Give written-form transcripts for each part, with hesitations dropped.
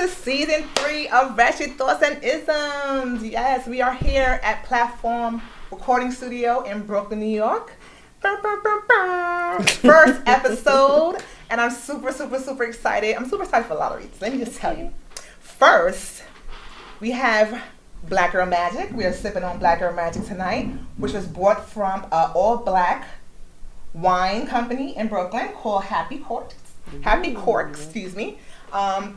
to season 3 of Ratchet Thoughts and Isms. Yes, we are here at Platform Recording Studio in Brooklyn, New York. First episode, and I'm super excited. I'm super excited for a lot of reasons. Let me just tell you. First, we have Black Girl Magic. We are sipping on Black Girl Magic tonight, which was bought from an all-black wine company in Brooklyn called Happy Corks. Happy Corks, excuse me.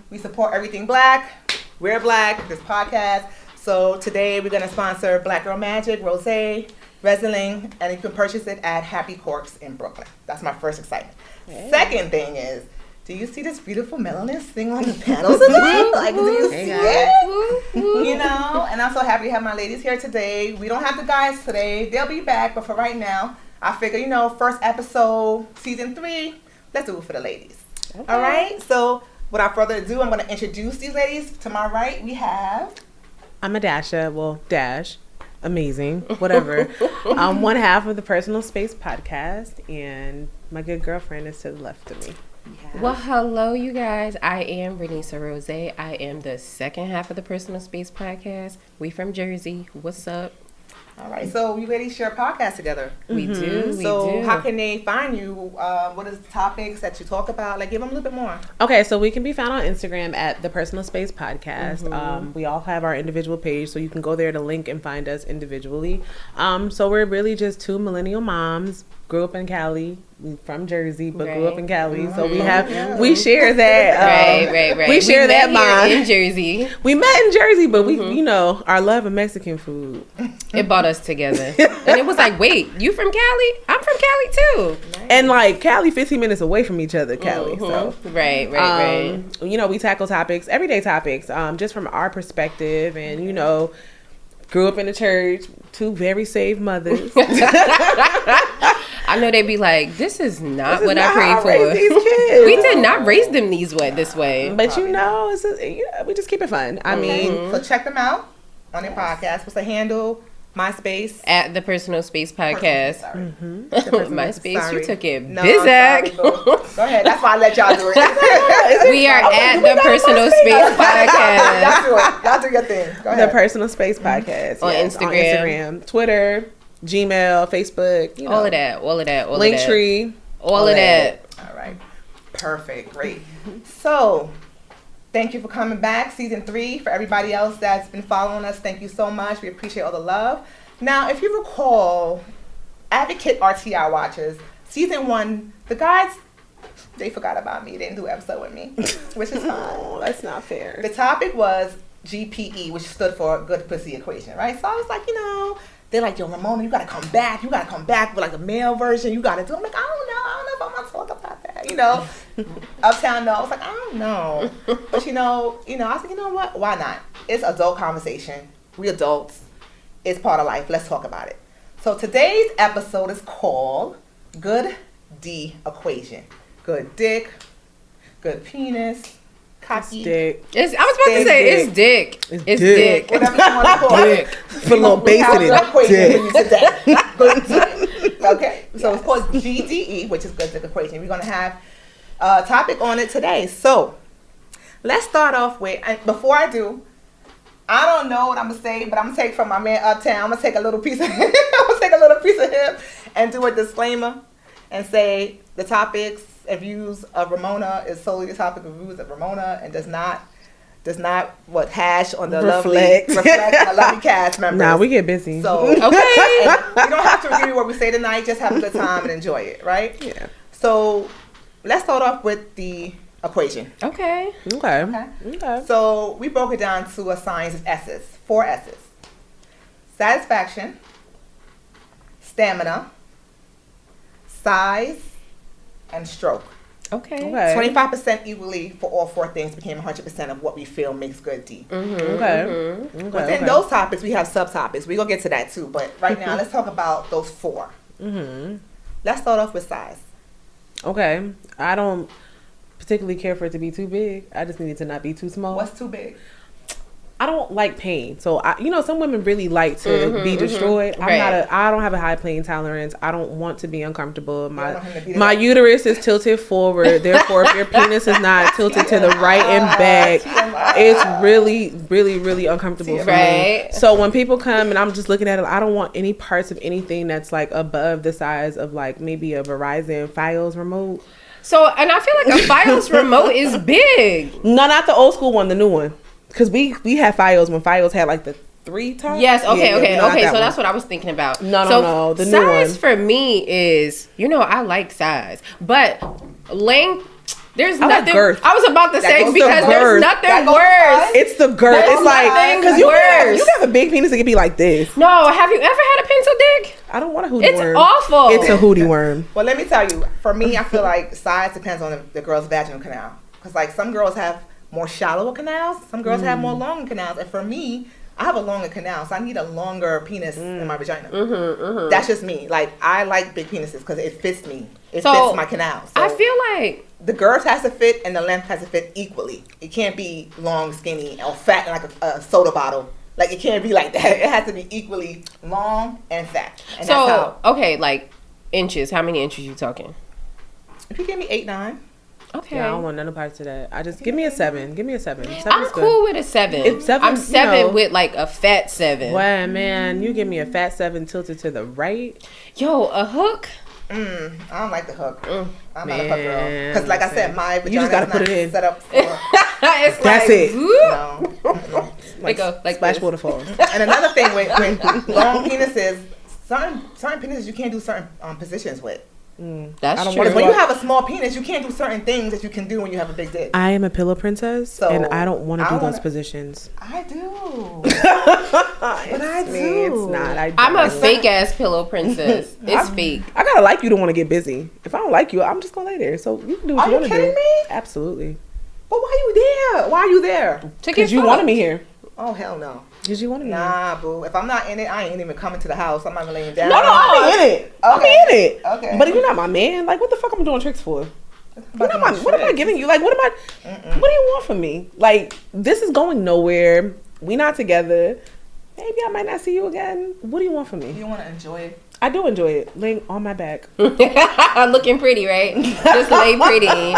We support everything black. We're black. This podcast. So today we're gonna sponsor Black Girl Magic, Rosé, Riesling, and you can purchase it at Happy Corks in Brooklyn. That's my first excitement. Hey. Second thing is, do you see this beautiful melanin thing on the panels today? Like, do you see it? You know, and I'm so happy to have my ladies here today. We don't have the guys today. They'll be back, but for right now, I figure, you know, first episode, season 3, let's do it for the ladies. Okay. All right? So, without further ado, I'm going to introduce these ladies. To my right, we have... I'm a Dasha. Well, Dash. Amazing. Whatever. I'm one half of the Personal Space podcast, and my good girlfriend is to the left of me. Yeah. Well, hello, you guys. I am Renisa Rose. I am the second half of the Personal Space podcast. We from Jersey. What's up? All right, so you ladies share a podcast together. We do. So how can they find you? What is the topics that you talk about? Like, give them a little bit more. Okay, so we can be found on Instagram at the Personal Space Podcast. We all have our individual page, so you can go there to link and find us individually. So we're really just two millennial moms. Grew up in Cali, from Jersey, but grew up in Cali. So we share that. Right. We share that bond in Jersey. We met in Jersey, but we, you know, our love of Mexican food. It brought us together, and it was like, wait, you from Cali? I'm from Cali too. Nice. And like Cali, 15 minutes away from each other, Cali. So Right. You know, we tackle topics, everyday topics, just from our perspective, and you know. Grew up in the church, two very saved mothers. I know they'd be like, this is not what I prayed for. These kids. We did not raise them this way. But you know, we just keep it fun. I mean. So check them out on their podcast. What's the handle? MySpace. At the Personal Space Podcast. MySpace, you took it no, bizarre. Go ahead. That's why I let y'all do it. We are at the Personal Space Podcast. Y'all do your thing. Go ahead. The Personal Space Podcast. On Instagram, Twitter, Gmail, Facebook. You know. All of that. Linktree. All of that. All right. Perfect. Great. So, thank you for coming back. Season 3. For everybody else that's been following us, thank you so much. We appreciate all the love. Now, if you recall, Advocate RTI watchers, season 1, the guys, they forgot about me. They didn't do an episode with me, which is fine. Oh, that's not fair. The topic was G.D.E, which stood for Good Pussy Equation, right? So I was like, you know, they're like, yo, Ramona, you gotta come back. You gotta come back with like a male version. You gotta do. I'm like, I don't know if I'm gonna talk about that. You know, Uptown, no. I was like, I don't know. But you know, I was like, you know what? Why not? It's adult conversation. We adults. It's part of life. Let's talk about it. So today's episode is called Good D Equation. Good dick, good penis, cocky. Dick. I was about to say, it's dick. It's dick. Whatever you want to call it. Put a little bass in it. Good dick. Okay, so it's called G.D.E, which is good dick equation. We're going to have a topic on it today. So let's start off with, before I do, I don't know what I'm going to say, but I'm going to take from my man Uptown. I'm going to take a little piece of him. And do a disclaimer and say the topics and views of Ramona is solely the topic of views of Ramona and does not hash on the reflect on the lovely cast members. Nah, we get busy. So okay, you don't have to agree with what we say tonight. Just have a good time and enjoy it, right? Yeah. So let's start off with the equation. Okay. So we broke it down to a science of S's, 4 S's: satisfaction, stamina, size, and stroke. Okay. 25% equally for all 4 things became 100% of what we feel makes good D. Within those topics, we have subtopics. We're going to get to that too. But right now, let's talk about those 4. Let's start off with size. Okay. I don't particularly care for it to be too big. I just need it to not be too small. What's too big? I don't like pain. So some women really like to be destroyed. I don't have a high pain tolerance. I don't want to be uncomfortable. My uterus is tilted forward. Therefore, if your penis is not tilted to the right and back, it's really, really, really uncomfortable for me. So when people come and I'm just looking at it, I don't want any parts of anything that's like above the size of like maybe a Verizon Fios remote. So, and I feel like a Fios remote is big. No, not the old school one, the new one. Because we had Fios when Fios had like the 3 times. Yes, okay. So that's what I was thinking about. No. The new size one. for me is, I like size. But length, there's nothing. Like girth. I was about to say, because there's nothing worse. It's the girth. It's like, because you have a big penis, it can be like this. No, have you ever had a pencil dick? I don't want a hootie worm. It's awful. It's a hootie worm. Well, let me tell you, for me, I feel like size depends on the girl's vaginal canal. Because like some girls have more shallower canals. Some girls have more longer canals. And for me, I have a longer canal, so I need a longer penis in my vagina. That's just me. Like, I like big penises because it fits me. It fits my canal. So I feel like the girth has to fit and the length has to fit equally. It can't be long, skinny, or fat like a soda bottle. Like, it can't be like that. It has to be equally long and fat. And so, that's how. Okay, like inches. How many inches you talking? If you give me 8, 9. Okay. Yeah, I don't want none of parts of that. I just give me a 7. Give me a 7. I'm cool with a 7. If 7, I'm 7 with like a fat 7. Well, man, you give me a fat 7 tilted to the right. Yo, a hook. I don't like the hook. I'm not a hook girl. Because like I said, my vagina you just gotta put it in. Set up for. It's That's like, it. No. Like go like Splash this. waterfalls. And another thing with long penises, certain penises you can't do certain positions with. That's true. Because when you have a small penis, you can't do certain things that you can do when you have a big dick. I am a pillow princess, and I don't want to do those positions. I do. But I do. It's not. I'm a fake ass pillow princess. It's fake. I gotta like you to want to get busy. If I don't like you, I'm just gonna lay there. So you can do what you want to do. Are you kidding me? Absolutely. But why are you there? Why are you there? Because you wanted me here. Oh, hell no. Because you wanted me here. Nah, boo. If I'm not in it, I ain't even coming to the house. I'm not even laying down. No, I'm in it. I'm in it. Okay. But if you're not my man, like, what the fuck am I doing tricks for? What am I giving you? Like, what do you want from me? Like, this is going nowhere. We not together. Maybe I might not see you again. What do you want from me? You want to enjoy it? I do enjoy it. Laying on my back. Looking pretty, right? Just lay pretty.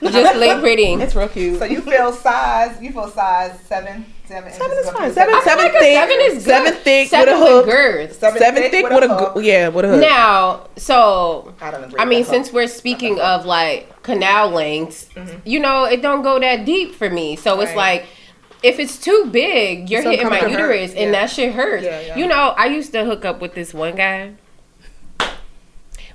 Just lay pretty. It's real cute. So you feel size 7? 7 is fine. I feel like a 7 is good. 7 thick 7 with a hook. girth. 7 thick with a hook. Yeah, with a hook. Now, so I don't agree. I mean, since we're speaking of like canal lengths, it don't go that deep for me. So it's like, if it's too big, you're hitting my uterus, and that shit hurts. Yeah. I used to hook up with this one guy.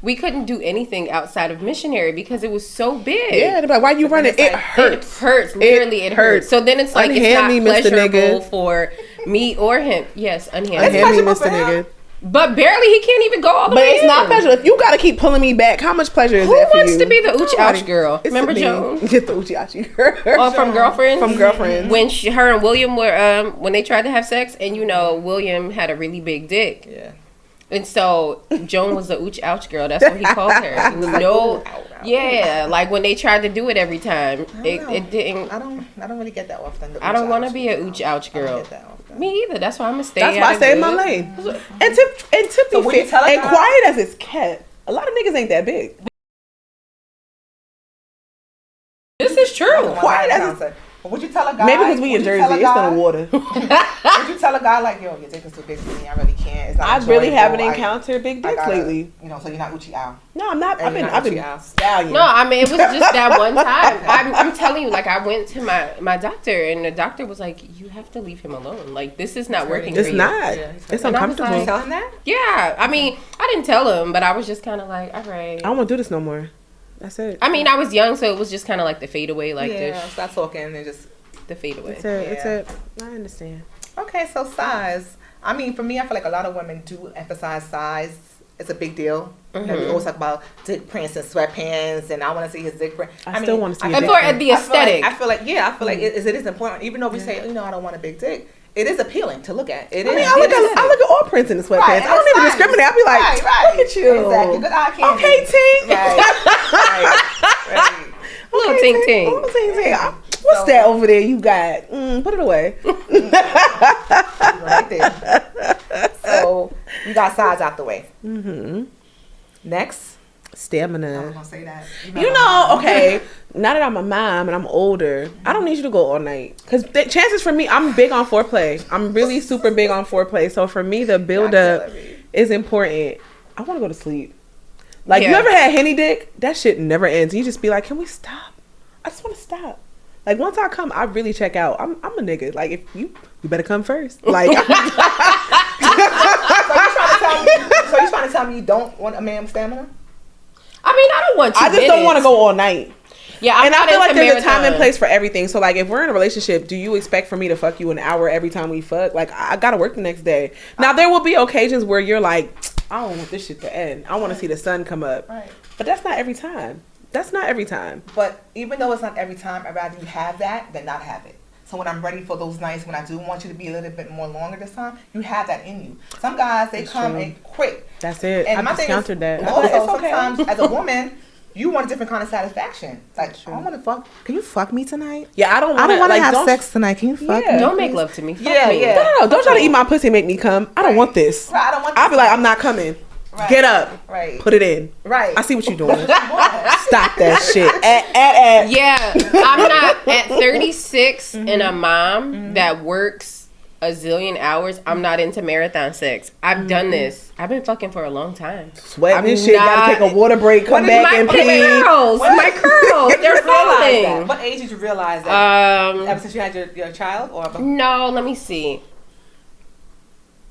We couldn't do anything outside of missionary because it was so big. Yeah, but why you running? It hurts. It hurts. Literally, it hurts. So then it's like, it's not pleasurable for me or him. Yes, unhand me, Mr. Nigga. But barely, he can't even go all the way. But it's not pleasure. If you gotta keep pulling me back, how much pleasure is that for you? Who wants to be the Oochie Ouch girl? Remember Joan? Get the Oochie Ouchie girl. Oh, from Girlfriends? From Girlfriends. When her and William were, when they tried to have sex, and William had a really big dick. Yeah. And so Joan was the Ooch Ouch girl. That's what he called her. Yeah, like when they tried to do it every time, it didn't. I don't really get that often. I don't want to be a Ooch Ouch girl. I don't get that often. Me either. That's why I'm gonna stay. That's why I stay in my lane. And to be fair, and quiet as it's kept, a lot of niggas ain't that big. This is true. Quiet as it's. Would you tell a guy? Maybe because we in Jersey, it's in the water. Would you tell a guy like, yo, your dick is too big for me. I really can't. It's not. I really haven't encountered big dicks lately. So you're not Uchi Ow. No, I'm not. I've been stallion. No, I mean, it was just that one time. I'm telling you, like, I went to my doctor, and the doctor was like, you have to leave him alone. Like, this is not working for you. It's not. It's uncomfortable. Did you tell him that? Yeah. I mean, I didn't tell him, but I was just kind of like, all right. I don't want to do this no more. That's it. I mean, I was young, so it was just kind of like the fade away, like stop talking and just the fade away. It's it. I understand. Okay, so size. I mean, for me, I feel like a lot of women do emphasize size. It's a big deal. We always talk about dick prints and sweatpants, and I want to see his dick print. I still want to see his dick print. The aesthetic. I feel like it is important. Even though we say, I don't want a big dick. It is appealing to look at. I look at all prints in the sweatpants. Right, I don't even discriminate. I'll be like, look at you. Exactly. Good eye candy. Okay, Tink. Right. Little Tink Tink. What What's that over there you got? Put it away. Right there. So you got sides out the way. Next. Stamina. I was gonna say that. You know, okay. Now that I'm a mom and I'm older, I don't need you to go all night. Because chances for me, I'm big on foreplay. I'm really super big on foreplay. So for me, the build up is important. I want to go to sleep. Like, you ever had henny dick? That shit never ends. You just be like, can we stop? I just want to stop. Like, once I come, I really check out. I'm a nigga. Like, if you better come first. Like, So you trying to tell me you don't want a man with stamina? I mean, I don't want to. I just don't want to go all night. Yeah, I'm and I feel like there's a time and marathon. place for everything. So, like, if we're in a relationship, do you expect for me to fuck you an hour every time we fuck? Like, I gotta work the next day. Now, there will be occasions where you're like, I don't want this shit to end. I want to see the sun come up. Right. But that's not every time. That's not every time. But even though it's not every time, I'd rather you have that than not have it. So when I'm ready for those nights, when I do want you to be a little bit more longer this time, you have that in you. Some guys, they come and quick. That's it. And I discounted that. Also, sometimes as a woman, you want a different kind of satisfaction. Like, I want to fuck. Can you fuck me tonight? Yeah, I don't want to have sex tonight. Can you fuck me? Don't make love to me. Fuck me. No. Don't try to eat my pussy and make me come. I don't want this. Right, I don't want I'll be like, I'm not coming. Right. Get up. Right. Put it in. Right. I see what you're doing. Stop that shit. Yeah, I'm not at 36 and a mom that works a zillion hours. I'm not into marathon sex. I've done this. I've been fucking for a long time. Sweating and shit. Gotta take a water break. Come back and pee. My curls. They're falling. What age did you realize that? Ever since you had your child? Or No, let me see.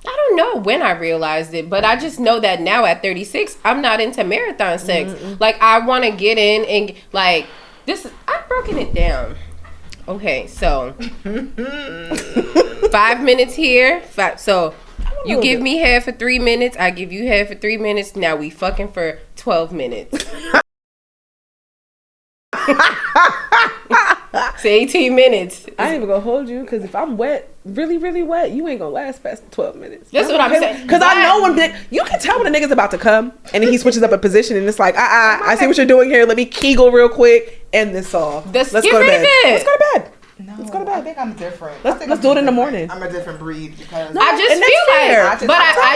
I don't know when I realized it, but I just know that now at 36, I'm not into marathon sex. Like, I want to get in and, like, this, I've broken it down. Okay, so 5 minutes here. So you give me head for 3 minutes. I give you head for 3 minutes. Now we fucking for 12 minutes. It's 18 minutes. I ain't even gonna hold you because if I'm wet, really, really wet, you ain't gonna last past 12 minutes. That's what I'm saying. Because I know when you can tell when a nigga's about to come and then he switches up a position and it's like, I see what you're doing here. Let me kegel real quick. End this off. Let's go to bed. Let's go to bed. No, let's go to bed. I think I'm different. Let's do it in the morning. I'm a different breed because I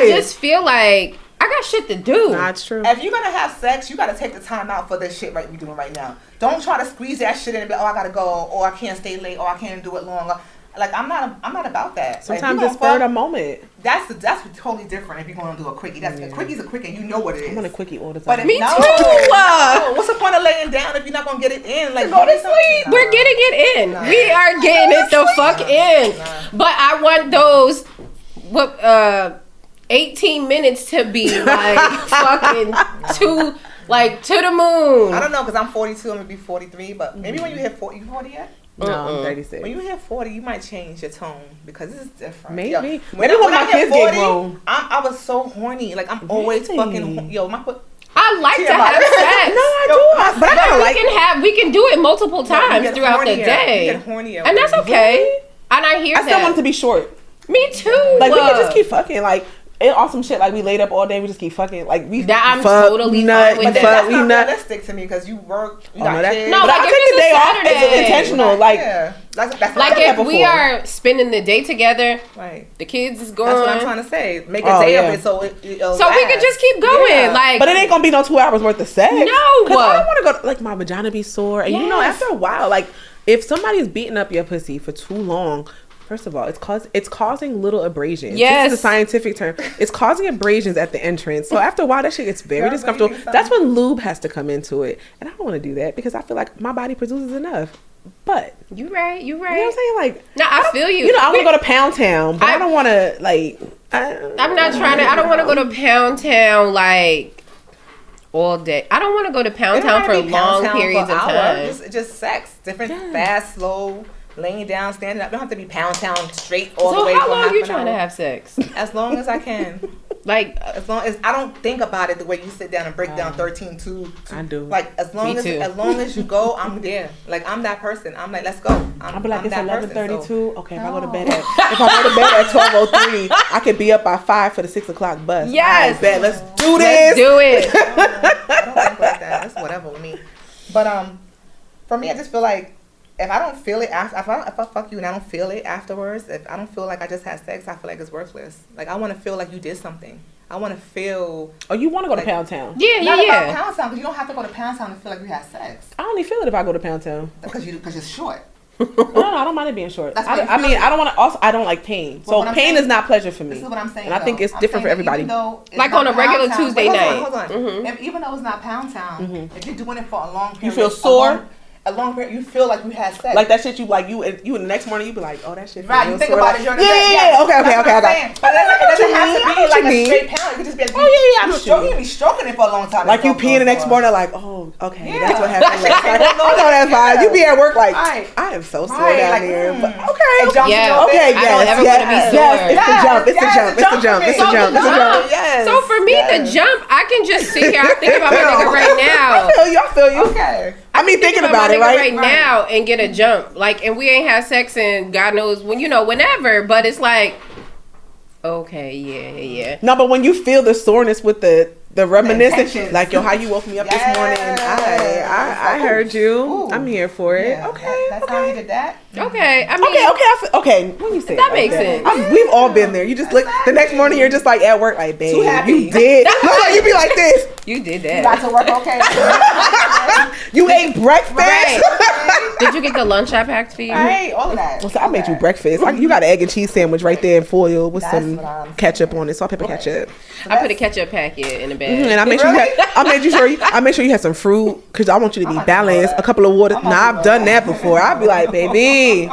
just feel like I got shit to do. That's true. If you're gonna have sex, you gotta take the time out for this shit we're doing right now. Don't try to squeeze that shit in and be like, oh, I gotta go, or I can't stay late, or I can't do it longer. Like, I'm not about that. Sometimes it's spur of a moment. That's totally different if you're gonna do a quickie. A quicky's a quickie, and you know what it is. I'm on a quickie all the time. But Me too. What's the point of laying down if you're not gonna get it in? Like, go to sleep. We're getting it in. We are getting it the fuck in. But I want those 18 minutes to be like fucking to the moon. I don't know because I'm 42. I'm gonna be 43. But maybe when you hit 40, you 40 yet? No, I'm 36. When you hit 40, you might change your tone because this is different. Maybe. Yo, Maybe when my kids get grown. I was so horny. Like, I'm always fucking. Yo, I like to have sex. No, I do. But I gotta like we can do it multiple times throughout the day. You get hornier. And that's okay. And I hear that. I still want it to be short. Me too. Like, we can just keep fucking. Like, it's awesome shit. Like, we laid up all day. We just keep fucking. Like, we I'm totally fine with that. That's not realistic to me because you work. You got kids. No, but like, I take the day off. It's intentional. Like, that's like if we are spending the day together, right? The kids is going. That's what I'm trying to say. Make a day of it so we can just keep going. Yeah. Like, but it ain't gonna be no 2 hours worth of sex. No, because I don't want to go. Like, my vagina be sore, and you know, after a while, like, if somebody's beating up your pussy for too long. First of all, it's causing little abrasions. Yes. This is a scientific term. It's causing abrasions at the entrance. So after a while, that shit gets very discomfortable. That's when lube has to come into it. And I don't want to do that because I feel like my body produces enough. But you right. You know what I'm saying? Like, no, I feel you. You know, I want to go to Pound Town, but I don't want to, like... I'm not trying to... I don't want to go to Pound Town, like... all day. I don't want to go to Pound Town for long periods of time. Just sex. Different, fast, slow... Laying down, standing up. Don't have to be Pound Town straight all the way. So how long are you trying to have sex? As long as I can. Like, as long as I don't think about it the way you sit down and break down 13-2. I do. Like, as long as you go, I'm there. Like, I'm that person. I'm like, let's go. I'll be like, it's 11:32. So. Okay, if I go to bed at 12:03, I could be up by 5 for the 6 o'clock bus. Yes. Bet. Let's do this. Let's do it. I don't think like that. That's whatever with me. But for me, I just feel like if I don't feel it after, if I fuck you and I don't feel it afterwards, if I don't feel like I just had sex, I feel like it's worthless. Like I want to feel like you did something. I want to feel. Oh, you want to go like, to Pound Town? Yeah, not about Pound Town, because you don't have to go to Pound Town to feel like we had sex. I only feel it if I go to Pound Town. Because you're short. No, I don't mind it being short. I don't want to. Also, I don't like pain. Well, so pain is not pleasure for me. This is what I'm saying. And I think it's different for everybody. Like on a regular Tuesday night. Hold on. Mm-hmm. Even though it's not Pound Town, if you're doing it for a long period, you feel sore. A long period, you feel like you had sex. Like that shit, you the next morning, you be like, oh, that shit. Right, you think about it. Yeah. Okay. But it doesn't have to be like a straight pound. It could just be like, you can be stroking it for a long time. Like you peeing the next morning, like, oh, okay, that's what happened. I know that's fine. You be at work like, I am so sore down here. Okay. Yeah. Okay. I don't ever want to be sore. It's the jump. Yes. So for me, the jump, I can just sit here. I think about my nigga right now. I feel you. Okay. I mean, thinking about it, right now, and get a jump. Like, and we ain't had sex in God knows when, whenever. But it's like, okay, yeah. No, but when you feel the soreness with the reminiscence, like, yo, how you woke me up this morning? I heard you. Ooh. I'm here for it. Yeah, okay. That's how you did that. Okay. I mean, okay. When you say that makes sense. We've all been there. You just look the next morning. You're just like at work, like, babe, too happy. You did. No, you be like this. You did that. You got to work okay. You ate breakfast. Right. Did you get the lunch I packed for you? I ate all of that. Well, so I made you breakfast. You got an egg and cheese sandwich right there in foil with some ketchup on it, salt, pepper ketchup. I put a ketchup packet in the bag, and I made sure you had some fruit because I want you to be balanced. A couple of water. I've done that before. I'd be like, baby,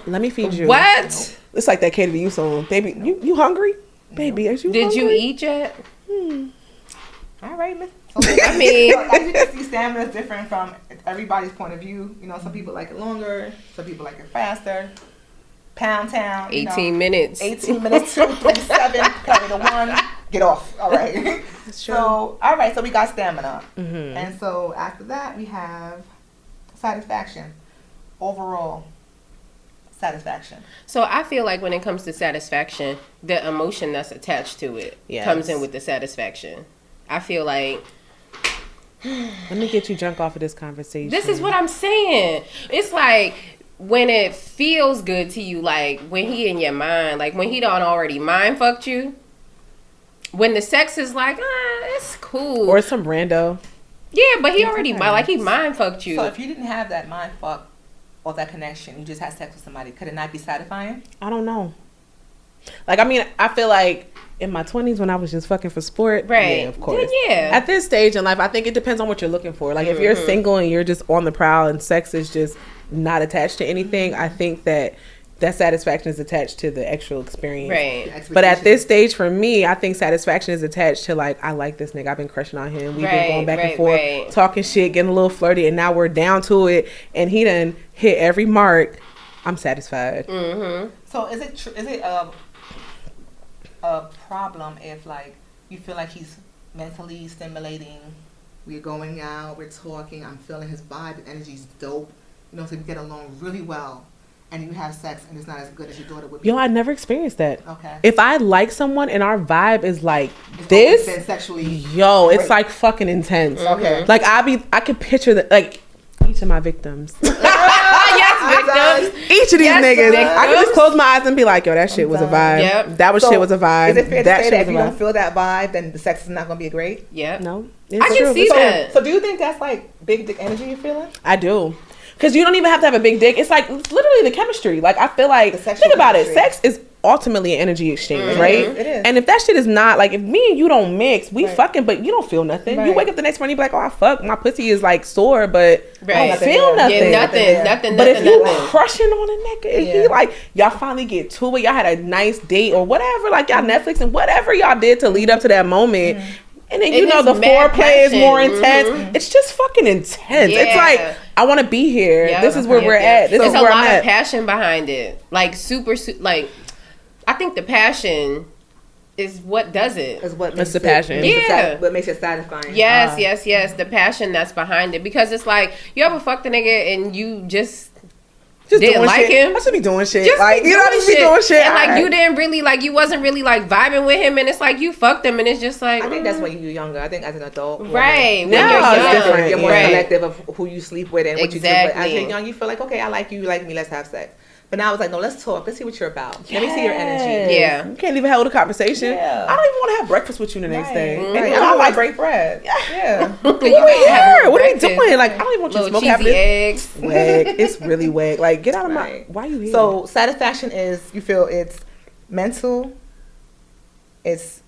let me feed you. What? It's like that Cater to You song, baby. You hungry, baby? Are you? Did hungry? you eat yet? All right, miss. I mean, as you can see, stamina is different from everybody's point of view. Some people like it longer, some people like it faster. Pound Town. 18 minutes. 18 minutes, 2, 3, 7, carry the 1, get off. All right. That's true. So, all right, so we got stamina. Mm-hmm. And so after that, we have satisfaction. Overall satisfaction. So I feel like when it comes to satisfaction, the emotion that's attached to it comes in with the satisfaction. I feel like... Let me get you drunk off of this conversation. This is what I'm saying. It's like when it feels good to you, like when he in your mind, like when he done already mind fucked you. When the sex is like, it's cool. Or some rando. Yeah, but he already he mind fucked you. So if you didn't have that mind fuck or that connection, you just had sex with somebody, could it not be satisfying? I don't know. Like, I mean, I feel like in my 20s when I was just fucking for sport, right? Yeah, of course. Yeah. At this stage in life, I think it depends on what you're looking for. Like, if you're single and you're just on the prowl and sex is just not attached to anything, I think that satisfaction is attached to the actual experience. Right. But at this stage, for me, I think satisfaction is attached to, like, I like this nigga. I've been crushing on him. We've been going back and forth, talking shit, getting a little flirty, and now we're down to it. And he done hit every mark. I'm satisfied. Mm-hmm. So is it a problem if, like, you feel like he's mentally stimulating, we're going out, we're talking, I'm feeling his vibe, the energy's dope, so we get along really well, and you have sex and it's not as good as you thought it would be? Yo, I never experienced that. Okay. If I like someone and our vibe is like this, sexually, it's like fucking intense. Okay. Like I could picture that, like, each of my victims. Yes, victims. Each of these niggas. I could just close my eyes and be like, yo, that shit was a vibe. Yep. That shit was a vibe. Is it fair to say that if you vibe. don't feel that vibe, then the sex is not going to be great? Yep. No. I can see that. So do you think that's like big dick energy you're feeling? I do. Because you don't even have to have a big dick. It's like literally the chemistry. Like, I feel like, think about it. Sex is ultimately an energy exchange, right? It is. And if that shit is not, like, if me and you don't mix, we fucking, but you don't feel nothing. You wake up the next morning, you be like, oh, I fuck, my pussy is like sore, but I don't feel nothing. Yeah, nothing. But if you crushing on a nigga, and he like, y'all finally get to it, y'all had a nice date or whatever, like y'all Netflix and whatever y'all did to lead up to that moment. And then, the foreplay is more intense. It's just fucking intense. Yeah. It's like, I want to be here. Yep. This is where we're at. This is a where lot I'm of passion behind it. Like, like, I think the passion is what does it. Is what makes the passion. What makes it satisfying. Yes. The passion that's behind it. Because it's like, you ever fucked a nigga and you just Just didn't like shit. him. I should be doing shit. Just like, you know, I just be doing shit. And like, you didn't really, like, you wasn't really, like, vibing with him. And it's like, you fucked him. And it's just like. I think that's when you're younger. I think as an adult. Right. When you're young, different. You're more selective of who you sleep with and what you do. But as you're young, you feel like, okay, I like you like me, let's have sex. But now it's like, no, let's talk. Let's see what you're about. Let me see your energy. Yeah. You can't even hold a conversation. Yeah. I don't even want to have breakfast with you the next day. Mm-hmm. I don't like break bread. Yeah. What are you doing? Like, I don't even want you to smoke half cheesy eggs. Wag. It's really wag. Like, get out of my. Why are you here? So satisfaction is, you feel it's mental, it's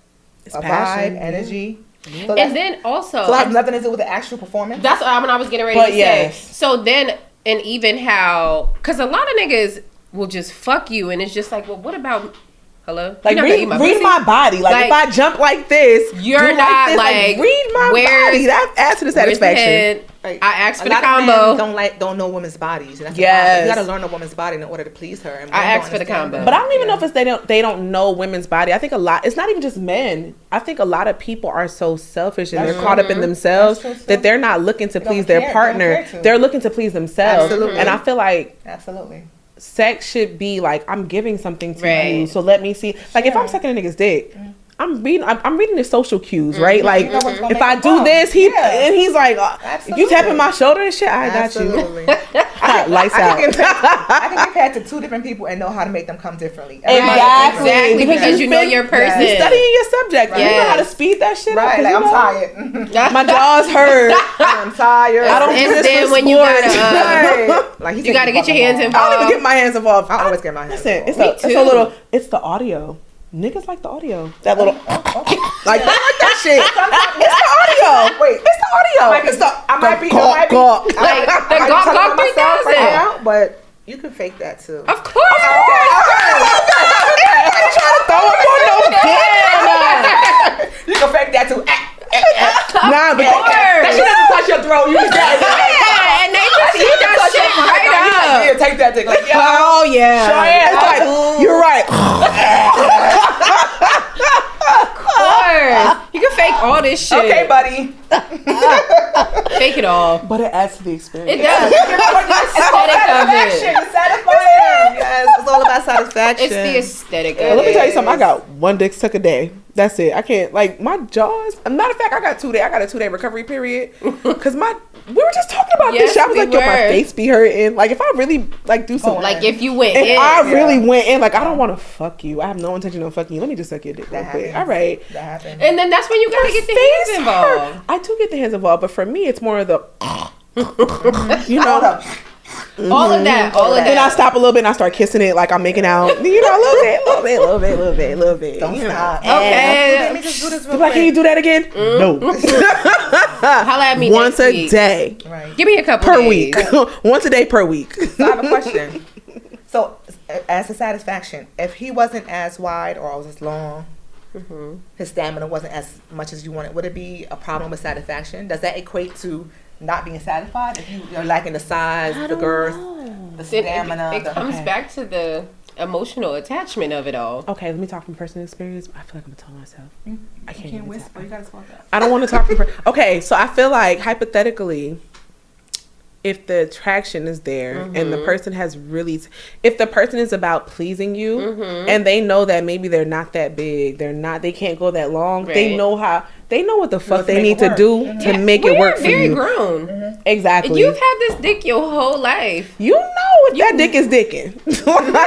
a passion, vibe, energy. So and then also. So it has nothing to do with the actual performance? That's what I was getting ready to say. So then, and even how, because a lot of niggas will just fuck you, and it's just like, well, what about, hello? Like, read my body. Like, if I jump like this, you're not like, read my body. That adds to the satisfaction. Right. I asked for the combo. Don't know women's bodies. And that's you gotta learn a woman's body in order to please her. And I asked for the combo, but I don't even know if it's they don't know women's body. I think a lot. It's not even just men. I think a lot of people are so selfish and they're caught up in themselves that they're not looking to please their partner. They're looking to please themselves. Absolutely. And I feel like sex should be like, I'm giving something to you, so let me see. Like, if I'm sucking a nigga's dick, I'm reading the social cues, right? Like, if I do this, and he's like, you tapping my shoulder and shit, I got you. Lights out. I can compare to two different people and know how to make them come differently. Exactly, because you know your person. You're studying your subject. You know how to speed that shit up. Right, like, I'm tired. My jaw's hurt. I'm tired. I don't do this then for when you gotta, like, you gotta get your hands involved. I don't even get my hands involved. I always get my hands involved. Listen, it's the audio. Niggas like the audio. That little, like that shit. It's the audio. Wait, it's the audio. I might be like the gawk 3000. But you can fake that too. Of course. You can fake that too. Nah, but that shit doesn't touch your throat. You just and they just eat that shit right up. Yeah, take that dick. Like, oh yeah. It's like, you're right. You can fake all this shit. Okay, buddy. Fake it all. But it adds to the experience. It does. It's satisfying. Yes, it's all about satisfaction. It's the aesthetic of it. Let me tell you something. I got one dick suck a day. That's it. I can't, like, my jaws. Matter of fact, I got a 2 day recovery period. Because we were just talking about this shit. I was like, yo, my face be hurting. Like, if I really, like, do something. Like, if you went in. If I really went in, like, I don't want to fuck you. I have no intention of fucking you. Let me just suck your dick real quick. All right. That happens. And then that's when you got to get the hands involved. I do get the hands involved, but for me, it's more of the, you know. All of that. Then I stop a little bit and I start kissing it like I'm making out. You know, a little bit. Don't stop. Okay. Let me just do this real quick. Can you do that again? No. Holla at me once a day. Right. Give me a couple per days. week. Once a day per week. So I have a question. So, as a satisfaction, if he wasn't as wide or as long, his stamina wasn't as much as you wanted, would it be a problem with satisfaction? Does that equate to not being satisfied if you're lacking the size, the girth, the stamina? It comes back to the emotional attachment of it all. Okay, let me talk from personal experience. I feel like I'm gonna tell myself. I can't whisper. You gotta talk up. I don't want to talk from. Okay, so I feel like hypothetically, if the attraction is there and the person has really, if the person is about pleasing you and they know that maybe they're not that big, they can't go that long. Right. They know what the fuck they need to do to make it work for you. We're very grown. Exactly. You've had this dick your whole life. You know what that dick is dicking. And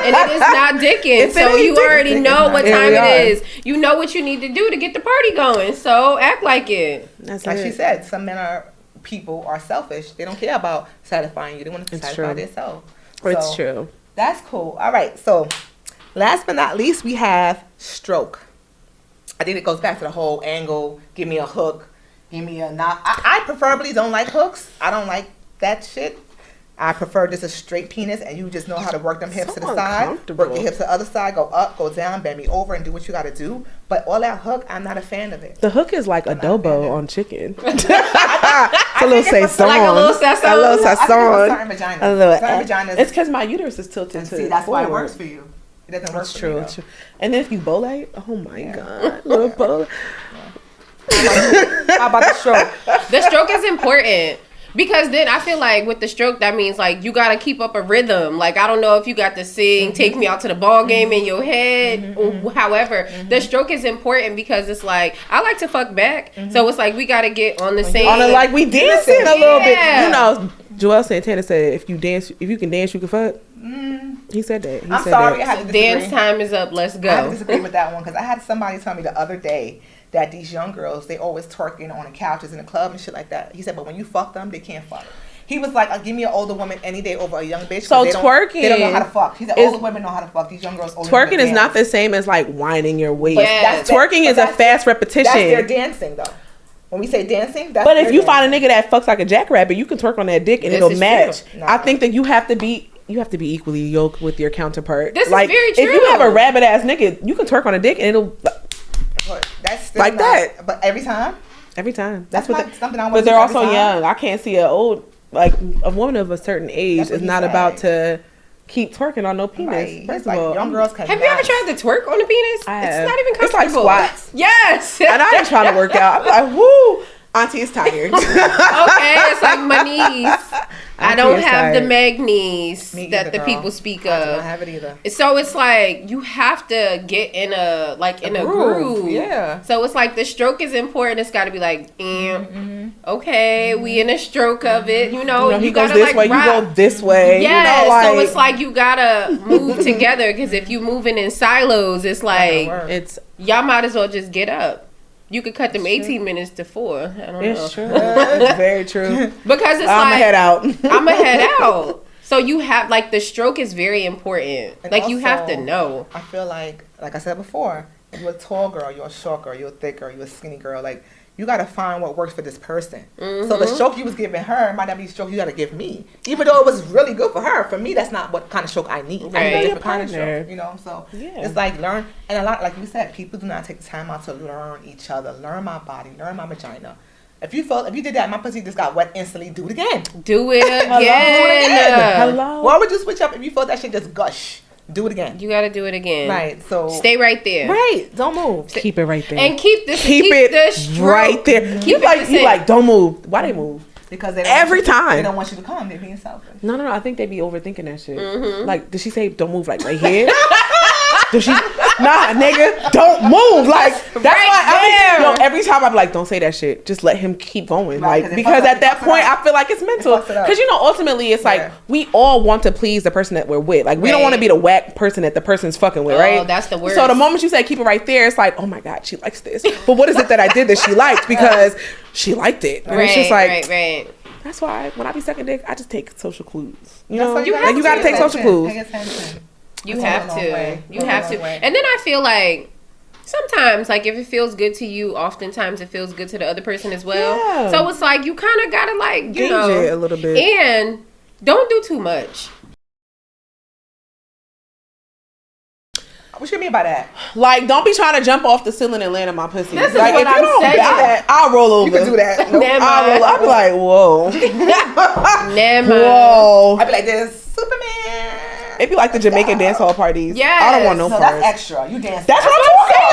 it is not dicking. So you already know what time it is. You know what you need to do to get the party going. So act like it. That's like she said, some men people are selfish. They don't care about satisfying you. They want to satisfy themselves. It's true. That's cool. All right. So last but not least, we have stroke. I think it goes back to the whole angle. Give me a hook. Give me a knot. I preferably don't like hooks. I don't like that shit. I prefer just a straight penis, and you just know how to work them hips to the side, work your hips to the other side, go up, go down, bend me over, and do what you got to do. But all that hook, I'm not a fan of it. The hook is like adobo on chicken. It's a little sazon. Like a little sazon. A little sazon. Certain vaginas. It's because my uterus is tilted to. See, that's why it works for you. It doesn't work for me. It's true. And then if you bolite, oh my god, little bolite. How about the stroke? The stroke is important. Because then I feel like with the stroke, that means like you gotta keep up a rhythm. Like I don't know if you got to sing "Take Me Out to the Ball Game" in your head, or however. The stroke is important because it's like I like to fuck back, so it's like we gotta get on the same. On the, like we dancing a little bit, you know. Joel Santana said, "If you can dance, you can fuck." He said that. I'm sorry, I had to disagree. Dance time is up. Let's go. I had to disagree with that one because I had somebody tell me the other day that these young girls, they always twerking on the couches in the club and shit like that. He said, but when you fuck them, they can't fuck. He was like, give me an older woman any day over a young bitch. So twerking, they don't know how to fuck. He said, older women know how to fuck. These young girls, twerking is not the same as like whining your waist. Yes. Twerking is a fast repetition. That's their dancing though. When we say dancing, that's but if you find a nigga that fucks like a jackrabbit, you can twerk on that dick and it'll match. No. I think that you have to be equally yoked with your counterpart. This is very true. If you have a rabbit ass nigga, you can twerk on a dick and it'll. That's still like not, that. But every time. That's what. Something I want. But they're also young. I can't see a woman of a certain age is not about to keep twerking on no penis. Right. First of all, young girls can. Have you ever tried to twerk on a penis? I have. It's not even comfortable. It's like squats. Yes. And I ain't trying to work out. I'm like, woo. Auntie is tired. Okay, it's like my knees. I don't have the mag knees that the people speak of. I don't have it either. So it's like you have to get in a groove. Yeah. So it's like the stroke is important. It's got to be like, okay, we in a stroke of it. You know he you goes gotta this way, rock. you go this way. Yeah. You know, So it's like you gotta move together because if you moving in silos, it's like y'all might as well just get up. You could cut them 18 minutes to 4. I don't know. It's true. It's very true. Because it's I'm head out. I'm a head out. So you have like the stroke is very important. And like also, you have to know. I feel like I said before, if you're a tall girl, you're a short girl, you're a thick girl, you're a skinny girl, like you gotta find what works for this person. So the stroke you was giving her might not be the stroke you gotta give me. Even though it was really good for her, for me that's not what kind of stroke I need. Right. I need a different kind of stroke, you know. So it's like learn, and a lot, like you said, people do not take the time out to learn each other, learn my body, learn my vagina. If you did that, my pussy just got wet instantly. Do it again. Do it again. Hello. Why would you switch up if you felt that shit just gush? Do it again. You gotta do it again. Right. So stay right there. Right. Don't move. Keep it right there. And keep the right there. You like don't move. Why they move? Because they every time they don't want you to come. They're being selfish. No. I think they be overthinking that shit. Like, did she say don't move like right here? Does she? Nah, nigga, don't move. Like that's right why every time I'm like, don't say that shit. Just let him keep going. Right, like because at that point I feel like it's mental. Because ultimately it's like we all want to please the person that we're with. Like we don't want to be the whack person that the person's fucking with, right? Oh, that's the worst. So the moment you say keep it right there, it's like, oh my god, she likes this. But what is it that I did that she liked? Because she liked it. And it's just like right. That's why when I be sucking dick, I just take social clues. You know, you gotta take social clues. You have to. You have to. And then I feel like sometimes, like, if it feels good to you, oftentimes it feels good to the other person as well. Yeah. So it's like you kind of gotta, like, gauge it a little bit. And don't do too much. What you mean by that? Like, don't be trying to jump off the ceiling and land on my pussy. This is like, what I'm saying. I'll roll over. You can do that. Nope. I'll be like, whoa. Never. Whoa. I'll be like this, Superman. It be like the Jamaican dance hall parties. Yeah. I don't want no parts. That's extra. You dance. That's what I'm talking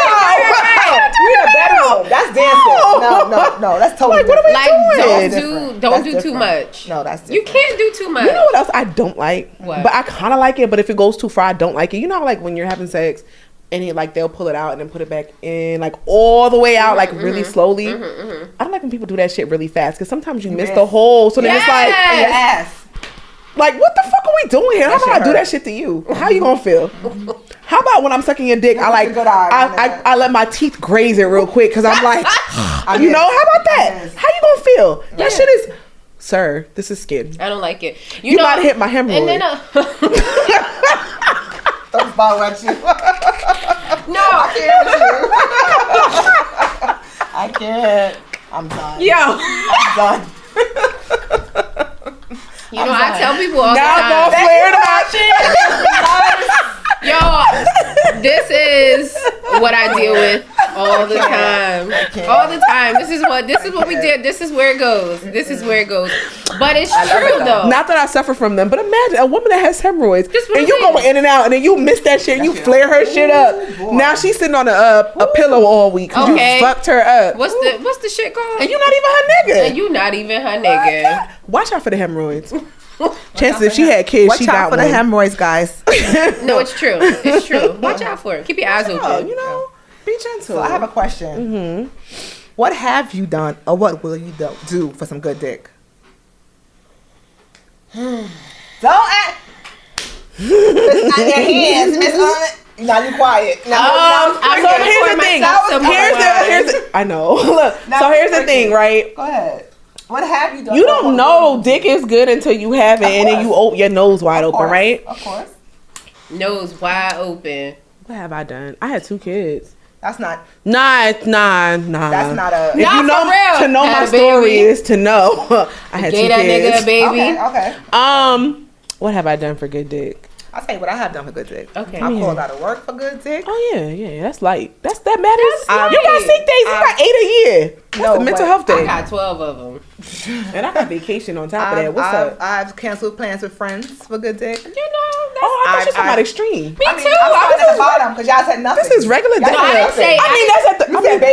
about. You in a bedroom. That's dancing. No. That's totally like, what are we doing? Don't do too much. No, that's different. You can't do too much. You know what else I don't like? What? But I kind of like it. But if it goes too far, I don't like it. You know how, like, when you're having sex and they'll pull it out and then put it back in, like, all the way out, like, really slowly. I don't like when people do that shit really fast because sometimes you miss the hole. So then it's like, your ass. Like, what the fuck are we doing here? How about I do that shit to you? How you gonna feel? How about when I'm sucking your dick, I let my teeth graze it real quick because I'm like, you know, how about that? How you gonna feel? That shit is, sir, this is skin. I don't like it. You might have hit my hemorrhoid. And then don't follow at you. No, I can't. I'm done. Yo, I'm done. You know, I tell people all the now time. Now I'm flaring about shit. Yo, this is what I deal with All the time. All the time. This is what we did. This is where it goes. This is where it goes. But it's true though. Not that I suffer from them, but imagine a woman that has hemorrhoids and you go in and out and then you miss that shit and you flare her shit up. Boy. Now she's sitting on a pillow all week because you fucked her up. What's the shit called? And you not even her nigga. And you not even her nigga. Watch out for the hemorrhoids. Chances if she had kids, watch she got one. Watch out for the hemorrhoids, guys. No, it's true. It's true. Watch out for it. Keep your eyes open. You know, be gentle. So I have a question. Mm-hmm. What have you done, or what will you do for some good dick? Don't act. It's on your hands, Miss. Now you quiet. Now, so here's the thing. I know. Look. So here's the thing, right? Go ahead. What have you done? You don't know dick is good until you have it, and then you open your nose wide open, right? Of course. Nose wide open. What have I done? I had 2 kids. That's not. Nah. That's not a. If you know, real. To know my story is to know. I had 2 kids. That nigga a baby. Okay. What have I done for good dick? I'll tell you what I have done for good dick. Okay. I pulled out of work for good dick. Oh yeah. That's light. That matters. You got sick days. You got 8 a year. That's a mental health day. I got 12 of them. And I got vacation on top of that. What's up? I've canceled plans with friends for good dick. You know, that's... I thought you were talking about extreme. Me too. I was at the bottom because y'all said nothing. This is regular dick.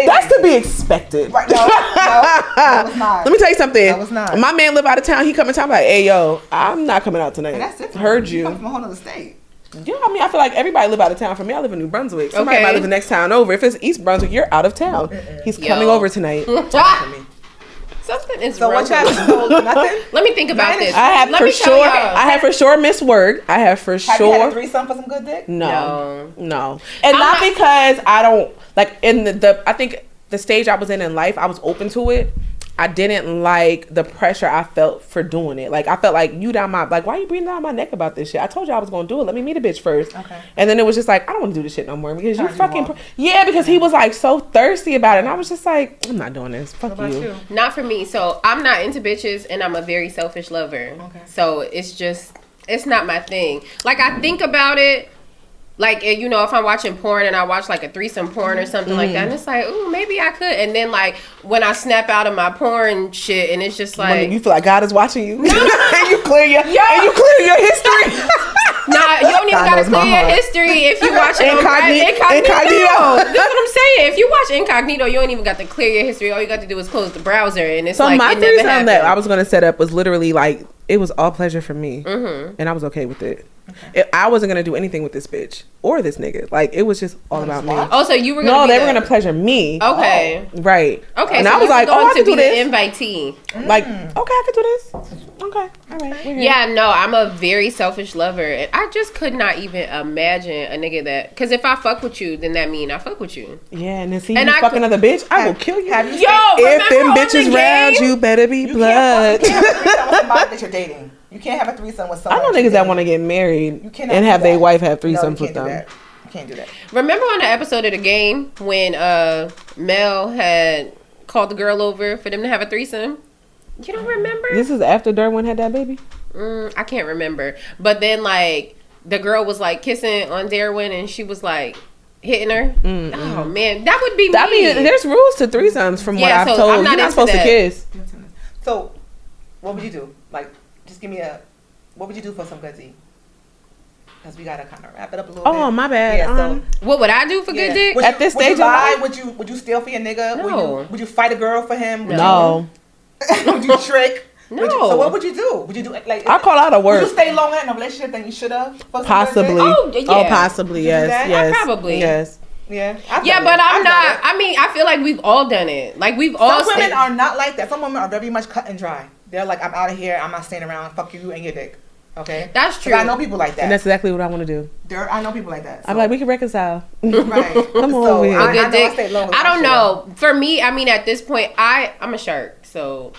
That's to be expected. Right, no, that was not. Let me tell you something. That was not. My man live out of town. He come and talk like, hey, yo, I'm not coming out tonight. And that's different. Heard you. You come from a whole other state. Yeah, I mean, I feel like everybody live out of town. For me, I live in New Brunswick. Somebody might live the next town over. If it's East Brunswick, you're out of town. He's coming over tonight. Something is so wrong. What you nothing? Let me think about this. I have for sure Miss Word. I have for sure. Have you had a threesome for some good dick? No. And not because I don't like in the I think the stage I was in life, I was open to it. I didn't like the pressure I felt for doing it. Like I felt like why are you breathing down my neck about this shit? I told you I was gonna do it. Let me meet a bitch first. Okay. And then it was just like I don't want to do this shit no more because you fucking because he was like so thirsty about it, and I was just like I'm not doing this. Fuck you. Not for me. So I'm not into bitches, and I'm a very selfish lover. Okay. So it's not my thing. Like I think about it. Like, you know, if I'm watching porn and I watch like a threesome porn or something like that, and it's like, ooh, maybe I could. And then like when I snap out of my porn shit, and it's just like when you feel like God is watching you, and you clear your history. Nah, you don't even gotta clear your history if you watch it incognito. That's what I'm saying. If you watch incognito, you don't even got to clear your history. All you got to do is close the browser, and it's like my it never happened. That I was gonna set up was literally like it was all pleasure for me, and I was okay with it. Okay. I wasn't gonna do anything with this bitch or this nigga. Like it was just all about me. Oh, so you were gonna they were gonna pleasure me. Okay, right. Okay, and so I was like, I could do this. Invitee. Like, okay, I could do this. Okay, all right. Yeah, no, I'm a very selfish lover, and I just could not even imagine a nigga that. Because if I fuck with you, then that mean I fuck with you. Yeah, and then see you fuck another bitch, I will kill you. If them bitches round you, better be blood. You can't have a threesome with somebody that you're dating. You can't have a threesome with someone. I know niggas that want to get married and have their wife have threesomes with them. You can't do that. Remember on the episode of The Game when Mel had called the girl over for them to have a threesome? You don't remember? This is after Derwin had that baby? I can't remember. But then like the girl was like kissing on Derwin and she was like hitting her. Oh man, that would be me. I mean, there's rules to threesomes from what I've told. You're not supposed to kiss. So, what would you do? Like, just give me what would you do for some good tea? Because we gotta kind of wrap it up a little bit. Oh, my bad. Yeah, so what would I do for good dick? At this stage of life? Would you steal for your nigga? No. Would you fight a girl for him? No. Would you trick? No. So what would you do? Would you do like? I'll call out a word. Would you stay longer in a relationship than you should have? Possibly. Oh, yeah. Oh, possibly. Yes. Probably. Yes. Yeah. But I'm not. I mean, I feel like we've all done it. Like we've all. Some women are not like that. Some women are very much cut and dry. They're like, I'm out of here. I'm not staying around. Fuck you and your dick. Okay. That's true. I know people like that. And that's exactly what I want to do. I know people like that. So. I'm like, we can reconcile. Right. Come on over here. Good dick. I don't know. For me, I mean, at this point, I'm a shark, so.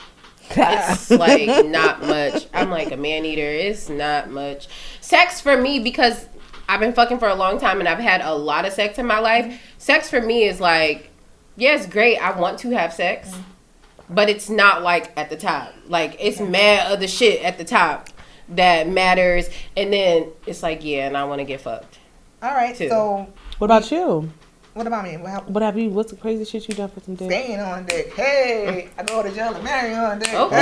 It's like not much. I'm like a man eater. It's not much. Sex for me, because I've been fucking for a long time and I've had a lot of sex in my life. Sex for me is like, yeah, it's great. I want to have sex, but it's not like at the top. Like it's mad other shit at the top that matters, and then it's like, yeah, and I want to get fucked. All right. too. So what about you? What about me? What have you? What's the crazy shit you done for some dick? Staying on dick. Hey, I go to jail and marry on dick. Okay.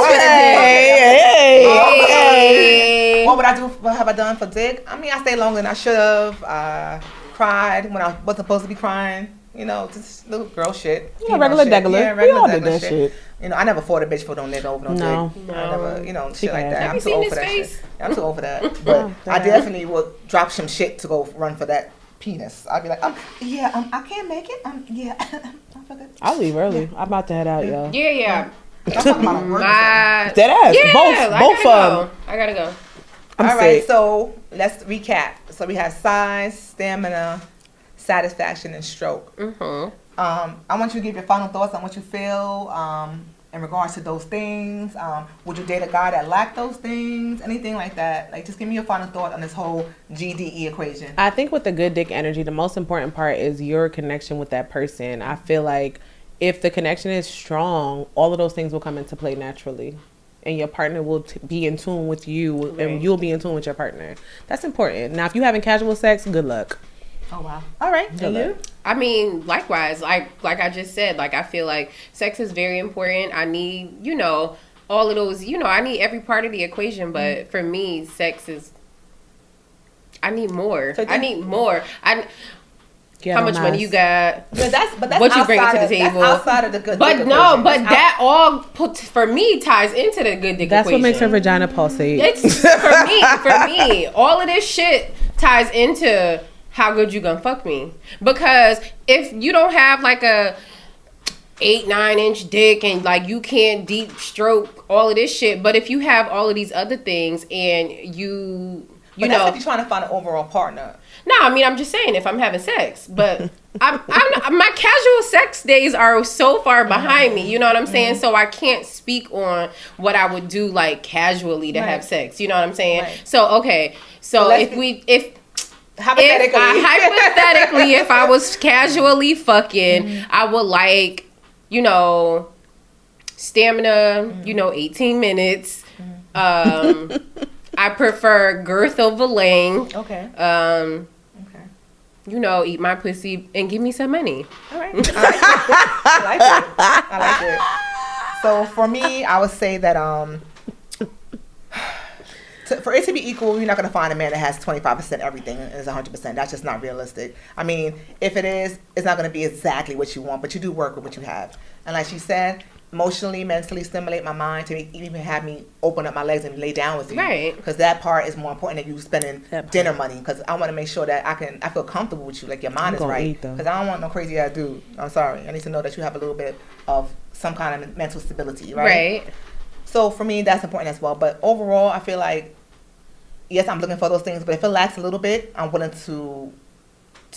Hey. Okay. What would I do? What have I done for dick? I mean, I stayed longer than I should have. Cried when I wasn't supposed to be crying. You know, just little girl shit. Regular degular. Yeah, we all regular did that shit. You know, I never fought a bitch for no nigga over no dick. No. I never, shit like that. Have I'm you too seen old his for that face? shit. I'm too old for that. But I definitely would drop some shit to go run for that penis. I'd be like, I can't make it. I'll leave early. I'm about to head out, y'all. Yeah. I'm talking about work. Dead ass. Yeah, Both of them. I gotta go. All right, so let's recap. So we have size, stamina, satisfaction, and stroke. Mm-hmm. I want you to give your final thoughts on what you feel in regards to those things. Would you date a guy that lacked those things? Anything like that? Like, just give me your final thought on this whole G.D.E equation. I think with the good dick energy, the most important part is your connection with that person. I feel like if the connection is strong, all of those things will come into play naturally. And your partner will be in tune with you, and you'll be in tune with your partner. That's important. Now, if you're having casual sex, good luck. Oh, wow. All right. Good luck. I mean, likewise, like I just said, like, I feel like sex is very important. I need, all of those, I need every part of the equation. But for me, sex is, I need more. How much money you got? But that's what you bring to the table. That's outside of the good but dick no, equation. but that all for me ties into the good dick That's equation. what makes her vagina pulsate. It's for me. All of this shit ties into how good you gonna fuck me. Because if you don't have like a 8-9 inch dick and like you can't deep stroke all of this shit, but if you have all of these other things and but that's if you're trying to find an overall partner. No, I mean, I'm just saying if I'm having sex, but my casual sex days are so far behind me. You know what I'm saying? So I can't speak on what I would do like casually to have sex. You know what I'm saying? Right. So okay, so hypothetically, if I was casually fucking, I would like, stamina, 18 minutes. I prefer girth over length. Okay. Eat my pussy and give me some money. All right. I like it. So for me, I would say that for it to be equal, you're not going to find a man that has 25% everything and is 100%. That's just not realistic. I mean, if it is, it's not going to be exactly what you want, but you do work with what you have. And like she said, emotionally, mentally stimulate my mind to even have me open up my legs and lay down with you. Right. Because that part is more important than you spending dinner money. Because I want to make sure that I feel comfortable with you. Like your mind is right. Because I don't want no crazy ass dude. I'm sorry. I need to know that you have a little bit of some kind of mental stability. Right. So for me, that's important as well. But overall, I feel like, yes, I'm looking for those things. But if it lacks a little bit, I'm willing to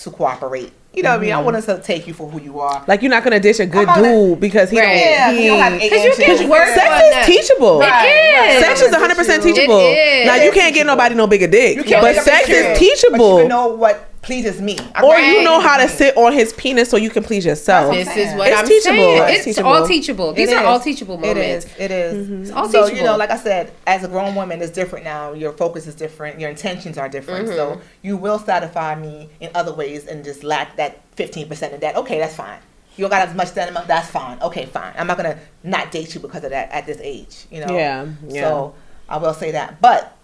cooperate. You know what I mean? I want to take you for who you are. Like, you're not going to dish a good dude because he don't have 8 inches. Because sex is teachable. It is. Sex is 100% teachable. Now, you can't get nobody no bigger dick. But sex is But teachable. you know what pleases me. Or you know how to sit on his penis so you can please yourself. This is what I'm teachable. saying. It's all teachable. These are all teachable moments. It is. It's all teachable. So, like I said, as a grown woman, it's different now. Your focus is different. Your intentions are different. So you will satisfy me in other ways and just lack that 15% of that. Okay, that's fine. You don't got as much stamina. That's fine. Okay, fine. I'm not going to not date you because of that at this age. Yeah. So I will say that. But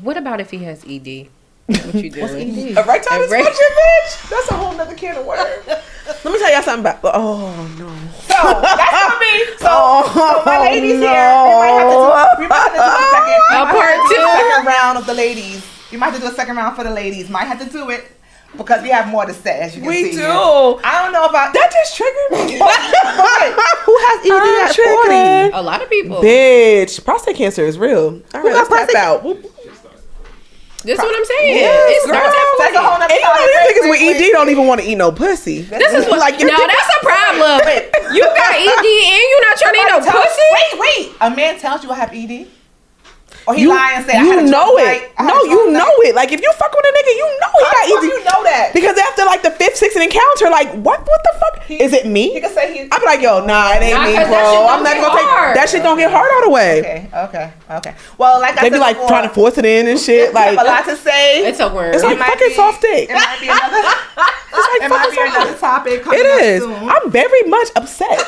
what about if he has ED? What you doing? What's ED? Erectile dysfunction, bitch. That's a whole nother can of worms. Let me tell y'all something about. Oh no. So that's gonna be. So my ladies here, we might have to do a second round of the ladies. You might have to do a second round for the ladies. Might have to do it because we have more to say. As you can see, we do. Here. I don't know about that. Just triggered me. Who has ED at 40? A lot of people. Bitch, prostate cancer is real. All right, let's tap out. That's what I'm saying. Yes, it starts at 40. And you know these niggas with ED don't even want to eat no pussy. This is what, like, no, that's a problem. You got ED and you not trying to eat no pussy? Wait. A man tells you I have ED? Or he lie and say, you know it. No, you know it. Like if you fuck with a nigga, you know he got easy. You know that because after like the 5th, 6th encounter, like what the fuck is it me? He can say he. I'm like, yo, nah, it ain't me, bro. I'm not gonna take that shit. Gonna get hard all the way. Okay. Well, like I said, they be like before, trying to force it in and shit. Like a lot to say. It's a word. It's like fucking soft dick. It might be another. It might be another topic. It is. Soon. I'm very much upset.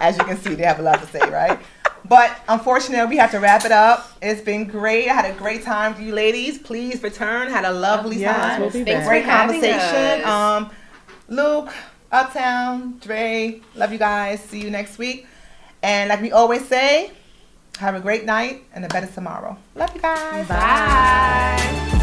As you can see, they have a lot to say, right? But unfortunately, we have to wrap it up. It's been great. I had a great time with you ladies. Please return. Had a lovely time. We'll be back. Great conversation. Luke, Uptown, Dre, love you guys. See you next week. And like we always say, have a great night and a better tomorrow. Love you guys. Bye.